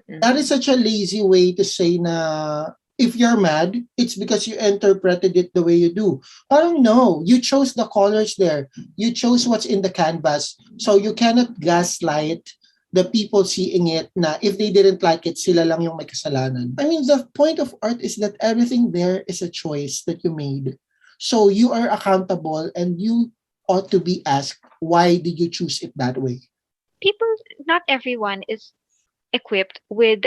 Mm. that is such a lazy way to say na if you're mad, it's because you interpreted it the way you do. Parang no, you chose the colors there. You chose what's in the canvas. So you cannot gaslight the people seeing it na if they didn't like it, sila lang yung may kasalanan. I mean, the point of art is that everything there is a choice that you made. So you are accountable and you ought to be asked, why did you choose it that way? People, not everyone is equipped with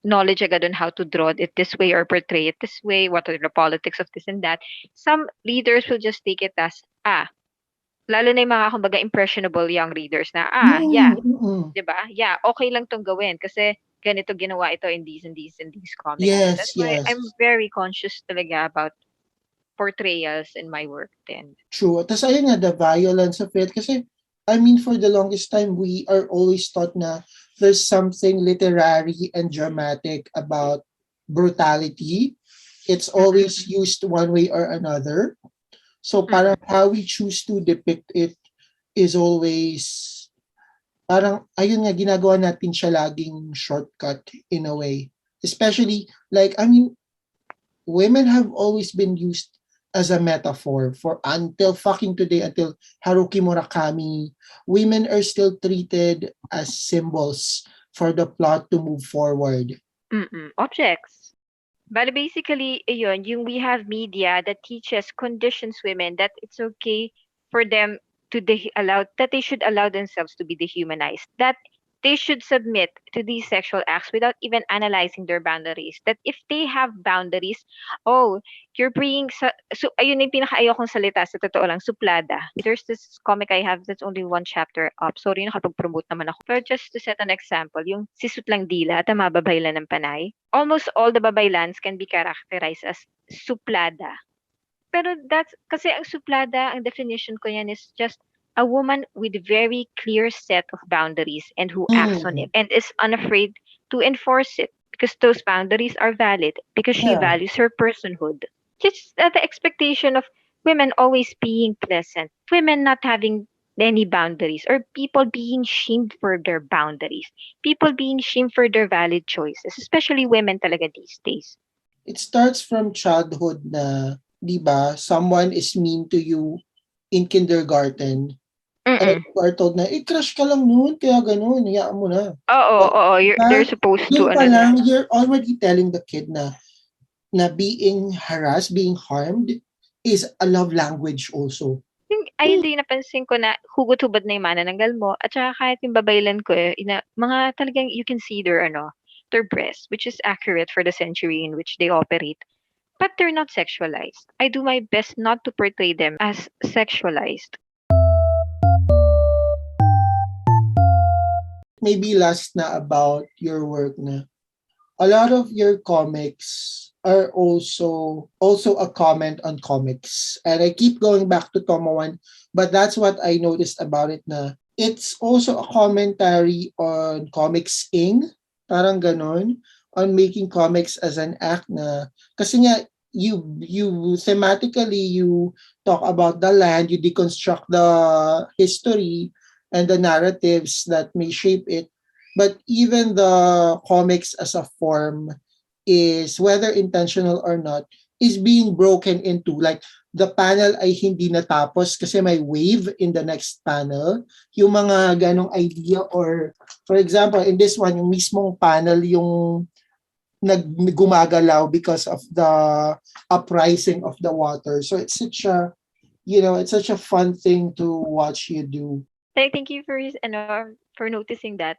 knowledge agad on how to draw it this way or portray it this way, what are the politics of this and that. Some readers will just take it as, lalo na yung mga kumbaga impressionable young readers na, yeah, Mm, mm. 'di ba? Yeah, okay lang 'tong gawin kasi ganito ginawa ito in these and these and these comics. So Yes, that's why I'm yes. very conscious talaga about portrayals in my work then. True. Tapos ayun nga, the violence of it. Kasi, I mean, for the longest time, we are always taught na there's something literary and dramatic about brutality. It's always Mm-mm. used one way or another. So parang Mm-mm. how we choose to depict it is always, parang, ayun nga, ginagawa natin siya laging shortcut in a way. Especially, like, I mean, women have always been used as a metaphor for until fucking today, until Haruki Murakami. Women are still treated as symbols for the plot to move forward. Mm-mm. Objects. But basically, ayun, yung we have media that teaches, conditions women that it's okay for them to that they should allow themselves to be dehumanized. That they should submit to these sexual acts without even analyzing their boundaries. That if they have boundaries, oh, you're being so ayun yung pinaka-ayokong salita sa totoo lang, suplada. There's this comic I have that's only one chapter up. Sorry nakapag-promote naman ako. But just to set an example, yung si Sutlang Dila at ang mababaylan ng panay. Almost all the babaylans can be characterized as suplada. Pero that's kasi ang suplada, ang definition ko yan is just a woman with very clear set of boundaries and who acts on Mm, it and is unafraid to enforce it because those boundaries are valid because she yeah. values her personhood. Just the expectation of women always being pleasant, women not having any boundaries, or people being shamed for their boundaries, people being shamed for their valid choices, especially women talaga these days. It starts from childhood na, di ba, someone is mean to you in kindergarten. And Mm-mm. you are told na, crush ka lang noon, kaya ganun, hayaan mo na. Oo, But, oo, they're diba, supposed to doon pa ano na. lang, you're already telling the kid na being harassed, being harmed is a love language also. Ayun din napansin ko na hugot-hubad na yung manananggal mo at saka kahit yung babaylan ko, mga talagang you can see their breasts, which is accurate for the century in which they operate. But they're not sexualized. I do my best not to portray them as sexualized. Maybe last na about your work na a lot of your comics are also a comment on comics. And I keep going back to Toma 1, but that's what I noticed about it na it's also a commentary on comics ing, parang ganon, on making comics as an act na, kasi nga, you thematically you talk about the land, you deconstruct the history and the narratives that may shape it, but even the comics as a form is, whether intentional or not, is being broken into. Like, the panel ay hindi natapos kasi may wave in the next panel. Yung mga ganong idea, or for example, in this one, yung mismong panel yung gumagalaw because of the uprising of the water. So it's such a, it's such a fun thing to watch you do. Thank you for noticing that.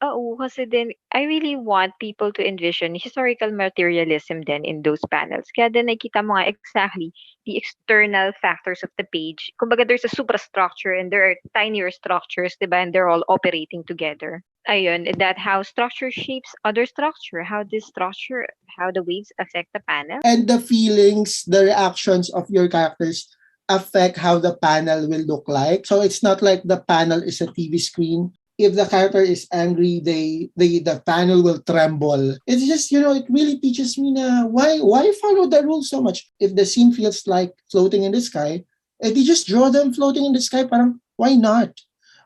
Oo, kasi din, I really want people to envision historical materialism then in those panels. Kaya din nakikita mo nga exactly the external factors of the page. Kumbaga, there's a superstructure and there are tinier structures, diba? And they're all operating together. Ayun, that how structure shapes other structure, how this structure, how the waves affect the panel. And the feelings, the reactions of your characters affect how the panel will look like. So it's not like the panel is a TV screen. If the character is angry, the panel will tremble. It's just, it really teaches me na why follow the rules so much. If the scene feels like floating in the sky, they just draw them floating in the sky. Parang, why not?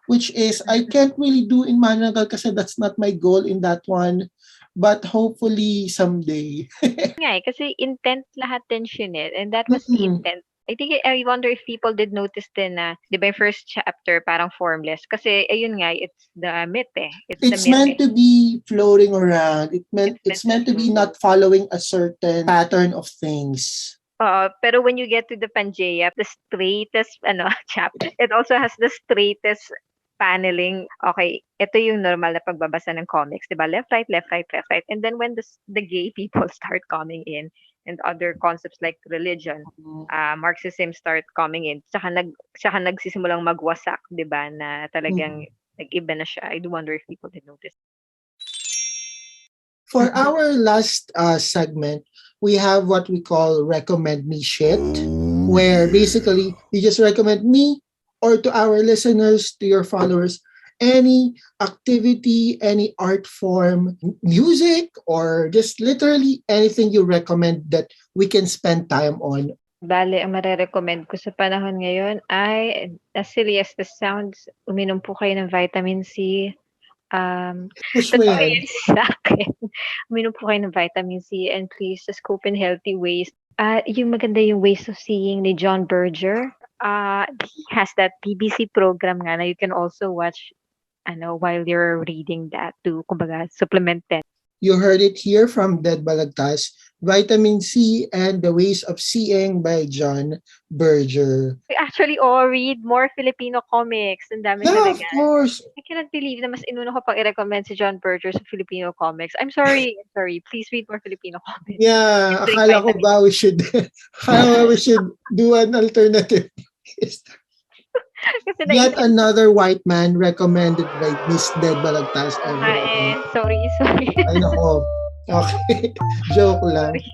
Which is, I can't really do in Manananggal kasi that's not my goal in that one. But hopefully someday. Nga kasi intent lahat tension eh. And that was the Mm-mm. intent. I think I wonder if people did notice din na, di ba yung first chapter parang formless. Kasi ayun nga, it's the myth eh. It's the It's myth meant eh. to be floating around. It's meant It's to meant to be float. not following a certain pattern of things. Pero when you get to the Pangea, the straightest chapter, it also has the straightest paneling. Okay, ito yung normal na pagbabasa ng comics, 'di ba? Left, right, left, right, left, right. And then when the gay people start coming in and other concepts like religion, Marxism start coming in, saka nagsisimulang magwasak, 'di ba? Na talagang Mm. nag-iba na siya. I do wonder if people did notice. For our last segment, we have what we call recommend me shit, where basically you just recommend me or to our listeners, to your followers, any activity, any art form, music, or just literally anything you recommend that we can spend time on. Bale, ang mare-recommend ko sa panahon ngayon ay, as silly as this sounds, uminom po kayo ng vitamin C. Push mo Totoo yan. yan sa'kin. Uminom po kayo ng vitamin C and please just cope in healthy ways. Yung maganda yung Ways of Seeing ni John Berger. He has that BBC program nga na you can also watch while you're reading that to, kumbaga, supplement din. You heard it here from Dead Balagtas, Vitamin C and the Ways of Seeing by John Berger. We actually all read more Filipino comics. Ang dami Yeah, of talaga. course. I cannot believe na mas inuna ko pang i-recommend si John Berger sa Filipino comics. I'm sorry. Please read more Filipino comics. Yeah, Drink akala ko vitamin ba we should do an alternative. Kasi Yet naisip another white man recommended by Miss Dead Balagtas ko nga every day. Sorry. Ay nako. Okay. Joke lang. Sorry.